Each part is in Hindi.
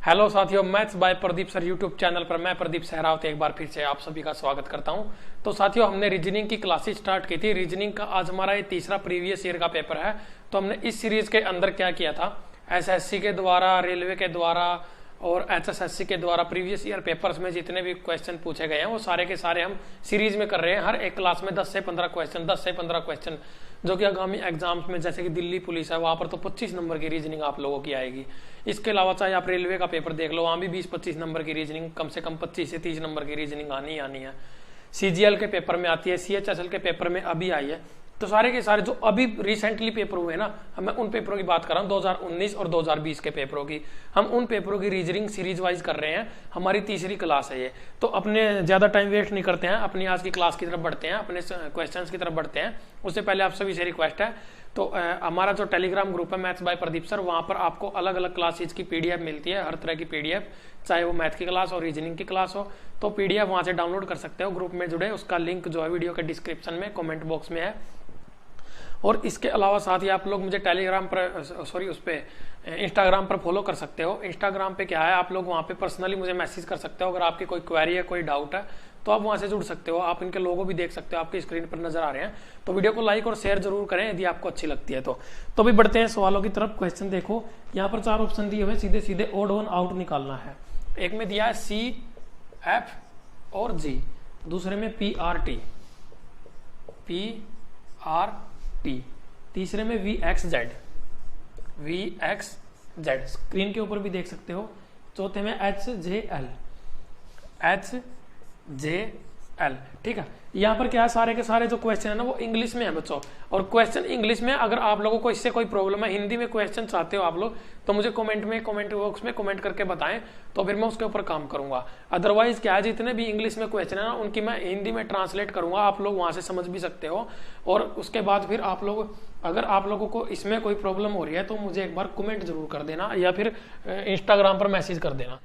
हेलो साथियों, maths by Pradeep sir YouTube channel पर मैं प्रदीप सहरावत एक बार फिर से आप सभी का स्वागत करता हूं। तो साथियों, हमने रीजनिंग की क्लासेस स्टार्ट की थी। रीजनिंग का आज हमारा ये तीसरा प्रीवियस ईयर का पेपर है। तो हमने इस सीरीज के अंदर क्या किया था, एसएससी के द्वारा, रेलवे के द्वारा और एचएसएससी के द्वारा प्रीवियस ईयर पेपर्स में जितने भी क्वेश्चन पूछे गए हैं वो सारे के सारे हम सीरीज में कर रहे हैं। हर एक क्लास में 10 से 15 क्वेश्चन जो कि आगामी एग्जाम्स में, जैसे कि दिल्ली पुलिस है, वहां पर तो 25 नंबर की रीजनिंग आप लोगों की आएगी। इसके अलावा चाहे आप रेलवे का पेपर देख लो, वहां भी 20-25 नंबर की रीजनिंग, कम से कम 25 से 30 नंबर की रीजनिंग आनी है। सीजीएल के पेपर में आती है, सीएचएसएल के पेपर में अभी आई है। तो सारे के सारे जो अभी रिसेंटली पेपर हुए ना, मैं उन पेपरों की बात कर रहा हूँ, 2019 और 2020 के पेपरों की। हम उन पेपरों की रीजनिंग सीरीज वाइज कर रहे हैं। हमारी तीसरी क्लास है ये। तो अपने ज्यादा टाइम वेस्ट नहीं करते हैं, अपनी आज की क्लास की तरफ बढ़ते हैं, अपने क्वेश्चंस की तरफ बढ़ते हैं। उससे पहले आप सभी से रिक्वेस्ट है, तो हमारा जो टेलीग्राम ग्रुप है मैथ्स बाय प्रदीप सर, वहां पर आपको अलग अलग क्लासेज की पीडीएफ मिलती है, हर तरह की पीडीएफ, चाहे वो मैथ की क्लास हो, रीजनिंग की क्लास हो, तो पीडीएफ वहां से डाउनलोड कर सकते हो। ग्रुप में जुड़े, उसका लिंक जो है वीडियो के डिस्क्रिप्शन में कमेंट बॉक्स में है। और इसके अलावा साथ ही आप लोग मुझे टेलीग्राम पर, सॉरी, उस पर इंस्टाग्राम पर फॉलो कर सकते हो। इंस्टाग्राम पे क्या है, आप लोग वहाँ पे पर्सनली मुझे मैसेज कर सकते हो। अगर आपकी कोई क्वेरी है, कोई डाउट है, तो आप वहाँ से जुड़ सकते हो। आप इनके लोगो भी देख सकते हो, आपकी स्क्रीन पर नजर आ रहे हैं। तो वीडियो को लाइक और शेयर जरूर करें यदि आपको अच्छी लगती है तो। अभी बढ़ते हैं सवालों की तरफ। क्वेश्चन देखो, यहाँ पर 4 ऑप्शन दिए हुए, सीधे सीधे ओड वन आउट निकालना है। एक में दिया है सी, एफ और जी, दूसरे में पी आर टी, तीसरे में वी एक्स जेड, स्क्रीन के ऊपर भी देख सकते हो। चौथे में एच जे एल, ठीक है। यहाँ पर क्या है, सारे के सारे जो क्वेश्चन है ना वो इंग्लिश में है बच्चों। और क्वेश्चन इंग्लिश में, अगर आप लोगों को इससे कोई प्रॉब्लम है, हिंदी में क्वेश्चन चाहते हो आप लोग, तो मुझे कमेंट बॉक्स में कमेंट करके बताएं, तो फिर मैं उसके ऊपर काम करूंगा। अदरवाइज क्या है, जितने भी इंग्लिश में क्वेश्चन है ना, उनकी मैं हिंदी में ट्रांसलेट करूंगा, आप लोग वहां से समझ भी सकते हो। और उसके बाद फिर आप लोग, अगर आप लोगों को इसमें कोई प्रॉब्लम हो रही है तो मुझे एक बार कमेंट जरूर कर देना, या फिर इंस्टाग्राम पर मैसेज कर देना।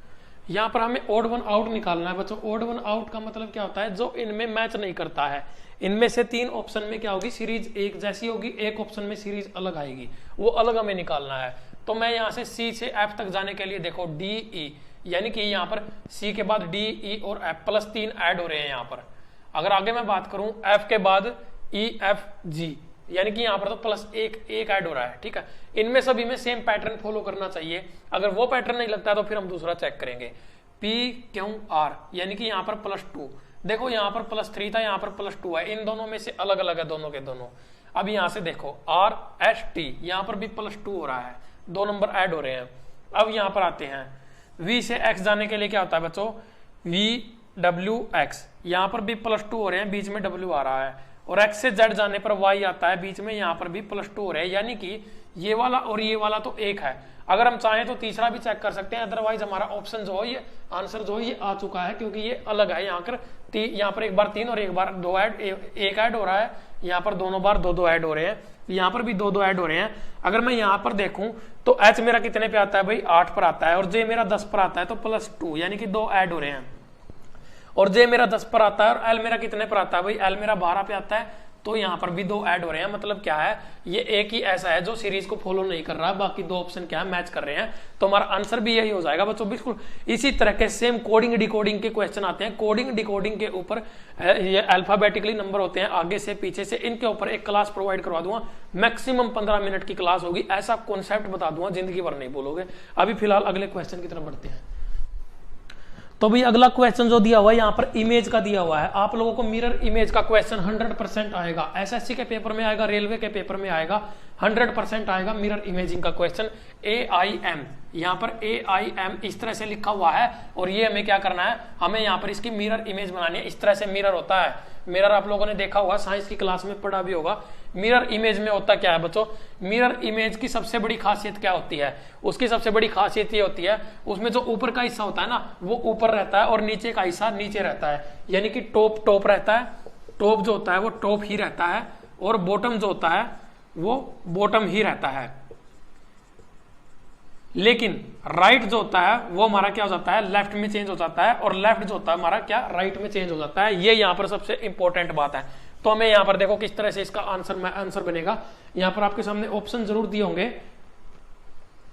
यहाँ पर हमें ओड वन आउट निकालना है बच्चों। ओड वन आउट का मतलब क्या होता है, जो इनमें मैच नहीं करता है। इनमें से 3 ऑप्शन में क्या होगी, सीरीज एक जैसी होगी, एक ऑप्शन में सीरीज अलग आएगी, वो अलग हमें निकालना है। तो मैं यहाँ से सी से एफ तक जाने के लिए देखो डी ई, यानी कि यहाँ पर सी के बाद डी ई और एफ प्लस 3 ऐड हो रहे हैं यहाँ पर। अगर आगे मैं बात करूं, एफ के बाद ई एफ जी, यानी कि यहाँ पर तो प्लस एक ऐड हो रहा है, ठीक है। इनमें सभी में सेम पैटर्न फॉलो करना चाहिए। अगर वो पैटर्न नहीं लगता है तो फिर हम दूसरा चेक करेंगे। पी क्यू आर, यानी कि यहाँ पर +2, देखो यहाँ पर +3 था, यहाँ पर +2 है। इन दोनों में से अलग अलग है दोनों के दोनों। अब यहाँ से देखो आर एस टी, यहाँ पर भी +2 हो रहा है, 2 नंबर ऐड हो रहे हैं। अब यहाँ पर आते हैं, वी से एक्स जाने के लिए क्या होता है बच्चों, वी डब्ल्यू एक्स, यहाँ पर भी +2 हो रहे हैं, बीच में डब्ल्यू आ रहा है। और x से z जाने पर y आता है, बीच में यहाँ पर भी +2 हो रहे हैं, यानी कि ये वाला और ये वाला तो एक है। अगर हम चाहें तो तीसरा भी चेक कर सकते हैं, अदरवाइज हमारा ऑप्शन जो है, ये आंसर जो है ये आ चुका है, क्योंकि ये अलग है। यहाँ पर एक बार 3 और एक बार 2 एक ऐड हो रहा है, यहाँ पर दोनों बार 2 ऐड हो रहे हैं, यहाँ पर भी 2 ऐड हो रहे हैं। अगर मैं यहाँ पर देखूं तो h मेरा कितने पे आता है भाई, 8 पर आता है, और j मेरा 10 पर आता है, तो +2, यानी कि 2 ऐड हो रहे हैं। और j मेरा 10 पर आता है, और l मेरा कितने पर आता है भाई, l मेरा 12 पे आता है, तो यहाँ पर भी 2 ऐड हो रहे हैं। मतलब क्या है, ये एक ही ऐसा है जो सीरीज को फॉलो नहीं कर रहा है, बाकी 2 ऑप्शन क्या है, मैच कर रहे हैं। तो हमारा आंसर भी यही हो जाएगा बच्चों, बिल्कुल इसी तरह के सेम कोडिंग डिकोडिंग के क्वेश्चन आते हैं। कोडिंग डिकोडिंग के ऊपर ये अल्फाबेटिकली नंबर होते हैं, आगे से पीछे से। इनके ऊपर एक क्लास प्रोवाइड करवा दूंगा, मैक्सिमम 15 मिनट की क्लास होगी। ऐसा कॉन्सेप्ट बता दूंगा, जिंदगी भर नहीं भूलोगे। अभी फिलहाल अगले क्वेश्चन की तरफ बढ़ते हैं। तो भाई अगला क्वेश्चन जो दिया हुआ है, यहाँ पर इमेज का दिया हुआ है। आप लोगों को मिरर इमेज का क्वेश्चन 100% आएगा, एसएससी के पेपर में आएगा, रेलवे के पेपर में आएगा, 100% आएगा मिरर इमेजिंग का क्वेश्चन। AIM, यहाँ पर AIM इस तरह से लिखा हुआ है, और ये हमें क्या करना है, हमें यहाँ पर इसकी मिरर इमेज बनानी है। इस तरह से मिरर होता है। मिरर आप लोगों ने देखा होगा, साइंस की क्लास में पढ़ा भी होगा। मिरर इमेज में होता क्या है बच्चों, मिरर इमेज की सबसे बड़ी खासियत क्या होती है, उसकी सबसे बड़ी खासियत ये होती है, उसमें जो ऊपर का हिस्सा होता है ना, वो ऊपर रहता है, और नीचे का हिस्सा नीचे रहता है, यानी कि टॉप रहता है। टॉप जो होता है वो टॉप ही रहता है, और बॉटम जो होता है वो बॉटम ही रहता है। लेकिन राइट जो होता है वो हमारा क्या हो जाता है, लेफ्ट में चेंज हो जाता है, और लेफ्ट जो होता है हमारा क्या, राइट में चेंज हो जाता है। ये यहाँ पर सबसे इंपॉर्टेंट बात है। तो हमें यहाँ पर देखो किस तरह से इसका आंसर बनेगा। यहाँ पर आपके सामने ऑप्शन जरूर दिए होंगे,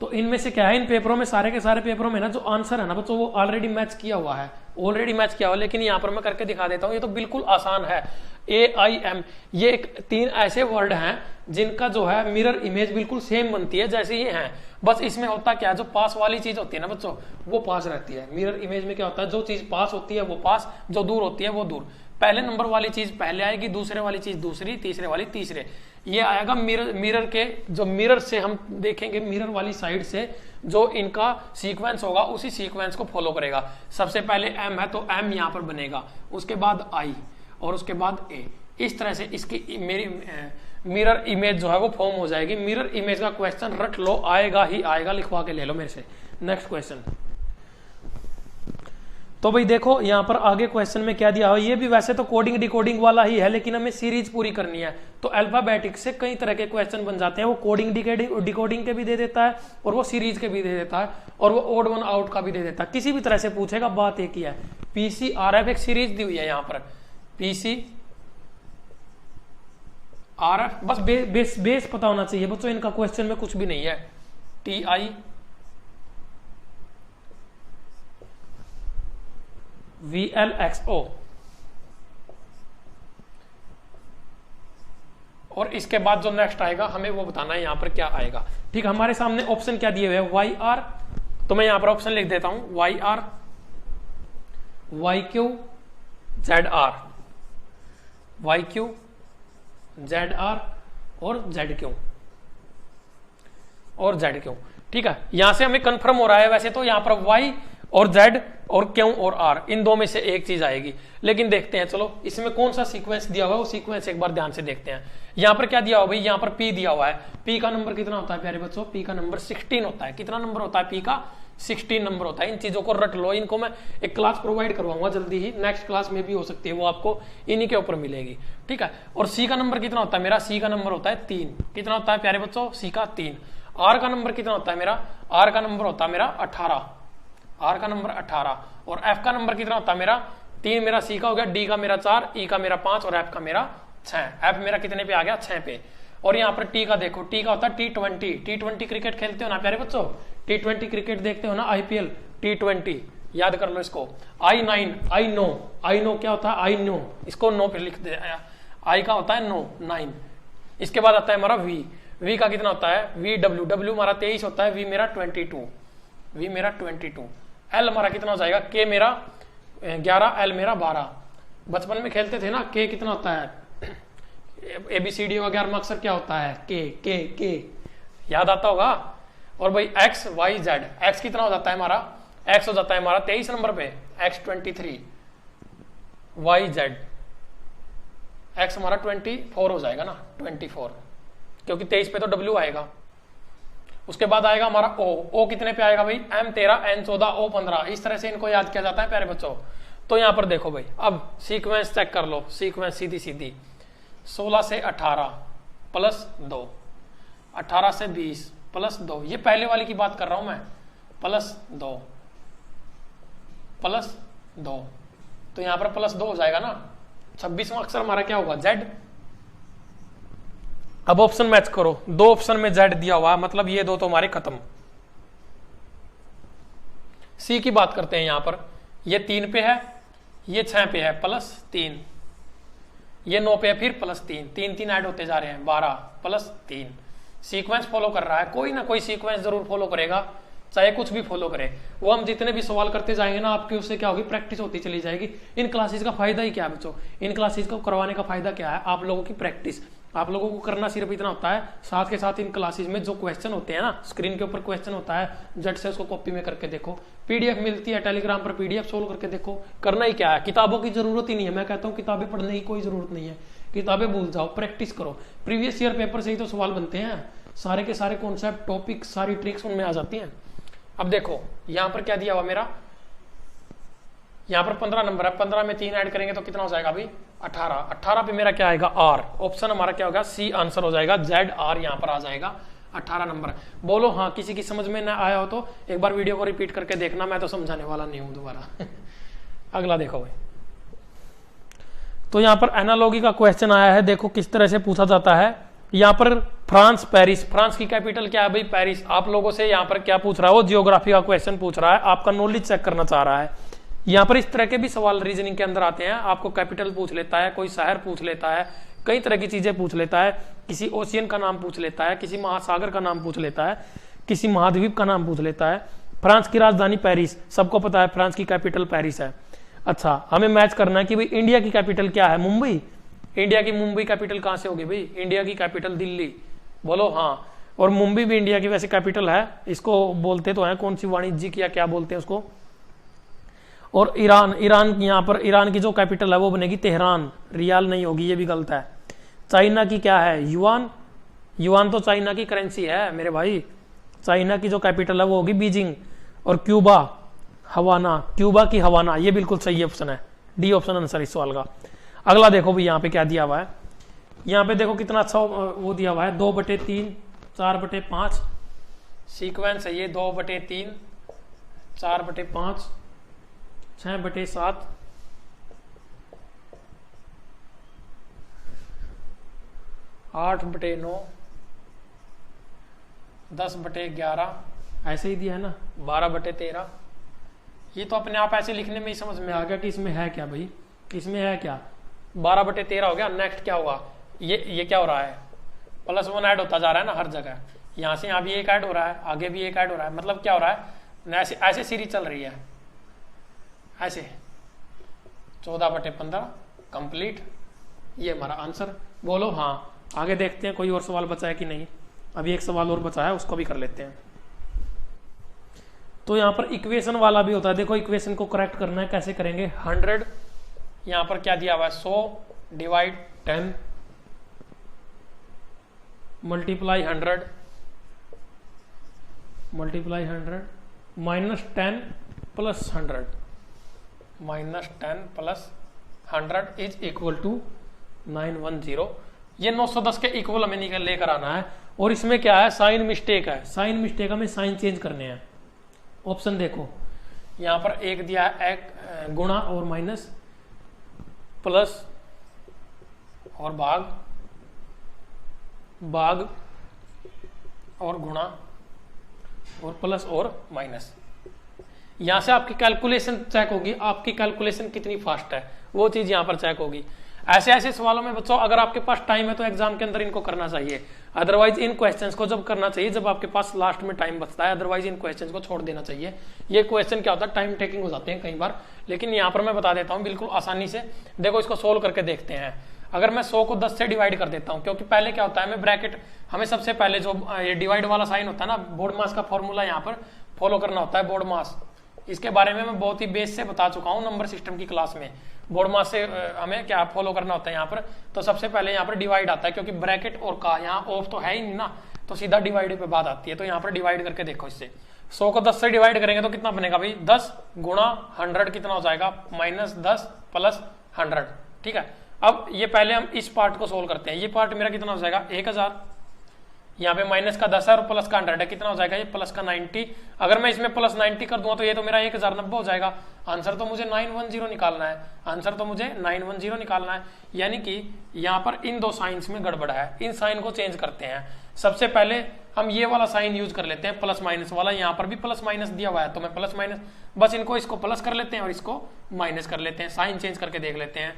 तो इनमें से क्या है, इन पेपरों में सारे के सारे पेपरों में ना जो आंसर है ना बच्चों वो ऑलरेडी मैच किया हुआ है, ऑलरेडी मैच किया हुआ। लेकिन यहाँ पर मैं करके दिखा देता हूँ, ये तो बिल्कुल आसान है। AIM ये एक 3 ऐसे वर्ड हैं जिनका जो है मिरर इमेज बिल्कुल सेम बनती है जैसे ये हैं। बस इसमें होता क्या है, जो पास वाली चीज होती है ना बच्चों वो पास रहती है। मिरर इमेज में क्या होता है, जो चीज पास होती है वो पास, जो दूर होती है वो दूर। पहले नंबर वाली चीज पहले आएगी, दूसरे वाली चीज दूसरी, तीसरे वाली तीसरे। ये आएगा मिरर के, जो मिरर से हम देखेंगे, मिरर वाली साइड से जो इनका सीक्वेंस होगा उसी सीक्वेंस को फॉलो करेगा। सबसे पहले M है तो M यहाँ पर बनेगा, उसके बाद I और उसके बाद A। इस तरह से इसकी मेरी मिरर इमेज जो है वो फॉर्म हो जाएगी। मिरर इमेज का क्वेश्चन रट लो, आएगा ही आएगा, लिखवा के ले लो मेरे से। नेक्स्ट क्वेश्चन, तो भाई देखो यहाँ पर आगे क्वेश्चन में क्या दिया हो, ये भी वैसे तो कोडिंग डिकोडिंग वाला ही है लेकिन हमें सीरीज पूरी करनी है। तो अल्फाबेटिक से कई तरह के क्वेश्चन बन जाते हैं, वो कोडिंग डिकोडिंग के भी दे देता है और वो सीरीज के भी दे देता है और वो ओड वन आउट का भी दे देता है। किसी भी तरह से पूछेगा, बात एक ही है। PCRF एक सीरीज दी हुई है यहाँ पर, PCRF बस बेस पता होना चाहिए बच्चों, इनका क्वेश्चन में कुछ भी नहीं है। TI VLXO और इसके बाद जो नेक्स्ट आएगा हमें वो बताना है यहाँ पर क्या आएगा। ठीक, हमारे सामने ऑप्शन क्या दिए हुए हैं, YR, तो मैं यहाँ पर ऑप्शन लिख देता हूं, YR, YQ, ZR, YQ, ZR और ZQ और ZQ। ठीक है, यहां से हमें कंफर्म हो रहा है वैसे तो यहाँ पर Y और Z और Q और R इन दो में से एक चीज आएगी, लेकिन देखते हैं चलो इसमें कौन सा सीक्वेंस दिया हुआ है वो सीक्वेंस एक बार ध्यान से देखते हैं। यहाँ पर क्या दिया हुआ भाई, यहाँ पर P दिया हुआ है। P का नंबर कितना होता है प्यारे बच्चों, P का नंबर 16 होता है। कितना नंबर होता है P का, 16 नंबर होता है। इन चीजों को रट लो, इनको मैं एक क्लास प्रोवाइड करवाऊंगा जल्दी ही, नेक्स्ट क्लास में भी हो सकती है, वो आपको इन्हीं के ऊपर मिलेगी। ठीक है, और C का नंबर कितना होता है मेरा, C का नंबर होता है 3। कितना होता है प्यारे बच्चों, C का 3। R का नंबर कितना होता है मेरा, R का नंबर होता है मेरा 18, R का नंबर 18। और F का नंबर कितना होता है मेरा 3, मेरा C का हो गया, D का मेरा 4, E का मेरा 5 और F का मेरा 6। F मेरा कितने पे आ गया, 6 पे। और यहाँ पर T का देखो, T का होता है T20। T20 क्रिकेट खेलते हो ना प्यारे बच्चों, T20 क्रिकेट देखते हो ना, IPL T20 याद कर लो इसको। I9, I नो क्या होता है, I नो, इसको नो पे लिख दे, I का होता है नो, 9। इसके बाद आता है हमारा V का कितना होता है, W हमारा 23 होता है, V मेरा 22, L हमारा कितना हो जाएगा, K मेरा 11, L मेरा 12। बचपन में खेलते थे ना, K कितना होता है, ABCD वगैरह में अक्सर क्या होता है, K याद आता होगा। और भाई X Y Z, X कितना हो जाता है हमारा, X हो जाता है हमारा 23 नंबर पे, X 23, Y Z, X हमारा 24 हो जाएगा ना, 24, क्योंकि 23 पे तो W आएगा। उसके बाद आएगा हमारा O कितने पे आएगा भाई, M 13, N 14, O 15। इस तरह से इनको याद किया जाता है प्यारे बच्चों। तो यहाँ पर देखो भाई, अब सीक्वेंस चेक कर लो, सीक्वेंस सीधी 16 से 18 प्लस 2, 18 से 20 प्लस 2, ये पहले वाली की बात कर रहा हूं मैं, प्लस 2 तो यहां पर प्लस 2 हो जाएगा ना। 26वां अक्षर हमारा क्या होगा, Z। अब ऑप्शन मैच करो, 2 ऑप्शन में Z दिया हुआ, मतलब ये 2 तो हमारे खत्म। C की बात करते हैं, यहां पर ये 3 पे है, ये 6 पे है, प्लस 3, ये 9 पे है, फिर प्लस 3, 3 ऐड होते जा रहे हैं, 12 प्लस 3। सीक्वेंस फॉलो कर रहा है, कोई ना कोई सीक्वेंस जरूर फॉलो करेगा, चाहे कुछ भी फॉलो करे। वो हम जितने भी सवाल करते जाएंगे ना, आपकी उससे क्या होगी, प्रैक्टिस होती चली जाएगी। इन क्लासेस का फायदा ही क्या है बच्चों, इन क्लासेस को करवाने का फायदा क्या है, आप लोगों की प्रैक्टिस। आप लोगों को करना सिर्फ इतना होता है, साथ के साथ इन क्लासेस में जो क्वेश्चन होते हैं ना, स्क्रीन के ऊपर क्वेश्चन होता है, झट से उसको कॉपी में करके देखो। PDF मिलती है टेलीग्राम पर, PDF सोल्व करके देखो। करना ही क्या है, किताबों की जरूरत ही नहीं है। मैं कहता हूँ किताबें पढ़ने की कोई जरूरत नहीं है, किताबें भूल जाओ, प्रैक्टिस करो। प्रीवियस ईयर पेपर से ही तो सवाल बनते हैं, सारे के सारे कॉन्सेप्ट, टॉपिक, सारी ट्रिक्स उनमें आ जाती हैं। अब देखो यहाँ पर क्या दिया हुआ मेरा, यहाँ पर 15 नंबर है, 15 में 3 ऐड करेंगे तो कितना हो जाएगा अभी, 18। 18 पे मेरा क्या आएगा, R। ऑप्शन हमारा क्या होगा, C आंसर हो जाएगा, ZR यहाँ पर आ जाएगा 18 नंबर। बोलो हाँ, किसी की समझ में ना आया हो तो एक बार वीडियो को रिपीट करके देखना, मैं तो समझाने वाला नहीं हूं दोबारा। अगला देखो भाई, तो यहाँ पर एनालॉगी का क्वेश्चन आया है, देखो किस तरह से पूछा जाता है। यहाँ पर फ्रांस पेरिस, फ्रांस की कैपिटल क्या है भाई? पेरिस। आप लोगों से यहाँ पर क्या पूछ रहा है? वो जियोग्राफी का क्वेश्चन पूछ रहा है, आपका नॉलेज चेक करना चाह रहा है। यहाँ पर इस तरह के भी सवाल रीजनिंग के अंदर आते हैं, आपको कैपिटल पूछ लेता है, कोई शहर पूछ लेता है, कई तरह की चीजें पूछ लेता है, किसी ओशियन का नाम पूछ लेता है, किसी महासागर का नाम पूछ लेता है, किसी महाद्वीप का नाम पूछ लेता है। फ्रांस की राजधानी पेरिस, सबको पता है फ्रांस की कैपिटल पेरिस है। अच्छा, हमें मैच करना है कि भाई इंडिया की कैपिटल क्या है? मुंबई। इंडिया की मुंबई कैपिटल कहां से होगी भाई? इंडिया की कैपिटल दिल्ली। बोलो हाँ। और मुंबई भी इंडिया की वैसे कैपिटल है, इसको बोलते तो है कौन सी वाणिज्यिक या क्या बोलते हैं उसको। और ईरान, ईरान यहाँ पर ईरान की जो कैपिटल है वो बनेगी तेहरान, रियाल नहीं होगी, ये भी गलत है। चाइना की क्या है? युआन। युआन तो चाइना की करेंसी है मेरे भाई। चाइना की जो कैपिटल है वो होगी बीजिंग। और क्यूबा, हवाना, क्यूबा की हवाना, ये बिल्कुल सही ऑप्शन है, डी ऑप्शन आंसर इस सवाल का। अगला देखो भाई यहाँ पे क्या दिया हुआ है, यहाँ पे देखो कितना अच्छा वो दिया हुआ है, 2/3, 4/5 सीक्वेंस है ये, 2/3, 4/5, 6/7, 8/9, 10/11, ऐसे ही दिया है ना, 12/13। ये तो अपने आप ऐसे लिखने में ही समझ में आ गया कि इसमें है क्या भाई, इसमें है क्या। 12/13 हो गया। नेक्स्ट क्या होगा? ये क्या हो रहा है? +1 ऐड होता जा रहा है ना हर जगह, यहाँ से यहाँ भी एक ऐड हो रहा है, आगे भी एक ऐड हो रहा है, मतलब क्या हो रहा है? ऐसे ऐसे सीरीज चल रही है, ऐसे 14/15 कंप्लीट। ये हमारा आंसर। बोलो हाँ। आगे देखते हैं कोई और सवाल बचा है कि नहीं। अभी एक सवाल और बचा है, उसको भी कर लेते हैं। तो यहाँ पर इक्वेशन वाला भी होता है, देखो इक्वेशन को करेक्ट करना है, कैसे करेंगे? 100, यहाँ पर क्या दिया हुआ है? 100 divide 10 multiply 100 -10 + 100 -10 + 100 is equal to 910। ये 910 के इक्वल हमें लेकर आना है। और इसमें क्या है? साइन मिस्टेक है, साइन मिस्टेक हमें साइन चेंज करने हैं। ऑप्शन देखो, यहाँ पर एक दिया है एक गुणा और माइनस, प्लस और भाग और गुणा और प्लस और माइनस। यहां से आपकी कैलकुलेशन चेक होगी, आपकी कैलकुलेशन कितनी फास्ट है, वो चीज यहां पर चेक होगी। ऐसे ऐसे सवालों में बच्चों अगर आपके पास टाइम है तो एग्जाम के अंदर इनको करना चाहिए, अदरवाइज इन क्वेश्चंस को जब करना चाहिए जब आपके पास लास्ट में टाइम बचता है, अदरवाइज इन क्वेश्चंस को छोड़ देना चाहिए। ये क्वेश्चन क्या होता है? टाइम टेकिंग हो जाते हैं कई बार, लेकिन यहाँ पर मैं बता देता हूँ बिल्कुल आसानी से। देखो इसको सोल्व करके देखते हैं। अगर मैं 100 को 10 से डिवाइड कर देता हूँ, क्योंकि पहले क्या होता है हमें ब्रैकेट, हमें सबसे पहले जो ये डिवाइड वाला साइन होता है ना, बोर्ड मास का फॉर्मूला यहाँ पर फॉलो करना होता है। बोर्ड मास, इसके बारे में मैं बहुत ही बेस से बता चुका हूँ नंबर सिस्टम की क्लास में। बोर्ड मास से हमें क्या फॉलो करना होता है यहाँ पर? तो सबसे पहले यहाँ पर डिवाइड आता है, क्योंकि ब्रैकेट और का यहाँ ऑफ तो है ही नहीं ना, तो सीधा डिवाइड पे बात आती है। तो यहाँ पर डिवाइड करके देखो, इससे 100 को 10 से डिवाइड करेंगे तो कितना बनेगा भाई? 10 गुणा 100 कितना हो जाएगा? -10 + 100। ठीक है, अब ये पहले हम इस पार्ट को सोल्व करते हैं। ये पार्ट मेरा कितना हो जाएगा? 1000। यहाँ पे माइनस का 10 है और प्लस का 100 है, कितना हो जाएगा? ये प्लस का 90। अगर मैं इसमें प्लस 90 कर दूंगा तो ये तो मेरा 1090 हो जाएगा। आंसर तो मुझे 910 निकालना है, आंसर तो मुझे 910 निकालना है। यानी कि यहाँ पर इन दो साइंस में गड़बड़ है, इन साइन को चेंज करते हैं। सबसे पहले हम ये वाला साइन यूज कर लेते हैं, प्लस माइनस वाला। यहाँ पर भी प्लस माइनस दिया हुआ है तो मैं प्लस माइनस, बस इनको इसको प्लस कर लेते हैं और इसको माइनस कर लेते हैं। साइन चेंज करके देख लेते हैं।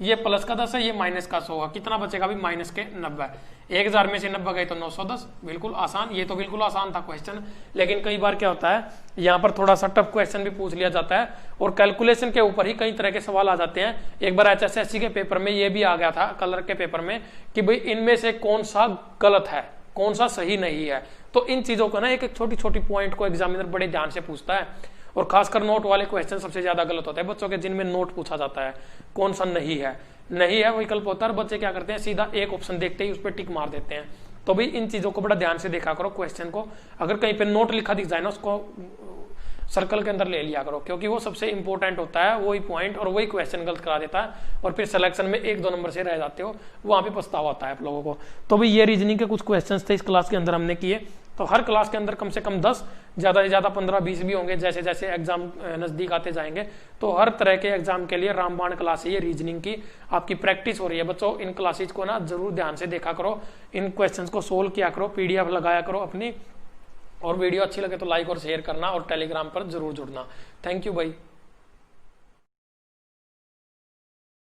ये प्लस का 10 है, ये माइनस का 100 है, कितना बचेगा भी? माइनस के 90। 1000 में से 90 गए तो 910। बिल्कुल आसान, ये तो बिल्कुल आसान था क्वेश्चन। लेकिन कई बार क्या होता है यहाँ पर थोड़ा सा टफ क्वेश्चन भी पूछ लिया जाता है और कैलकुलेशन के ऊपर ही कई तरह के सवाल आ जाते हैं। एक बार HSSC के पेपर में ये भी आ गया था, कलर के पेपर में, कि भाई इनमें से कौन सा गलत है, कौन सा सही नहीं है। तो इन चीजों को ना एक एक छोटी छोटी पॉइंट को एग्जामिनर बड़े ध्यान से पूछता है। और खासकर नोट वाले क्वेश्चन सबसे ज्यादा गलत होते हैं बच्चों के, जिनमें नोट पूछा जाता है कौन सा नहीं है। नहीं है विकल्प होता है और बच्चे क्या करते हैं? सीधा एक ऑप्शन देखते ही उस पर टिक मार देते हैं। तो भाई इन चीजों को बड़ा ध्यान से देखा करो क्वेश्चन को। अगर कहीं पे नोट लिखा दिख जाए ना, उसको सर्कल के अंदर ले लिया करो, क्योंकि वो सबसे इंपॉर्टेंट होता है, वही पॉइंट और वही क्वेश्चन गलत करा देता है और फिर सिलेक्शन में 1-2 नंबर से रह जाते हो, वहां पे पछतावा होता है आप लोगों को। तो भाई ये रीजनिंग के कुछ क्वेश्चन थे इस क्लास के अंदर हमने किए। तो हर क्लास के अंदर कम से कम 10, ज़्यादा से ज़्यादा 15-20 भी होंगे जैसे जैसे एग्जाम नज़दीक आते जाएंगे। तो हर तरह के एग्जाम के लिए रामबाण क्लास है ये, रीजनिंग की आपकी प्रैक्टिस हो रही है बच्चों। इन क्लासेज को ना जरूर ध्यान से देखा करो, इन क्वेश्चंस को सोल्व किया करो, PDF लगाया करो अपनी, और वीडियो अच्छी लगे तो लाइक और शेयर करना और टेलीग्राम पर जरूर जुड़ना। थैंक यू भाई।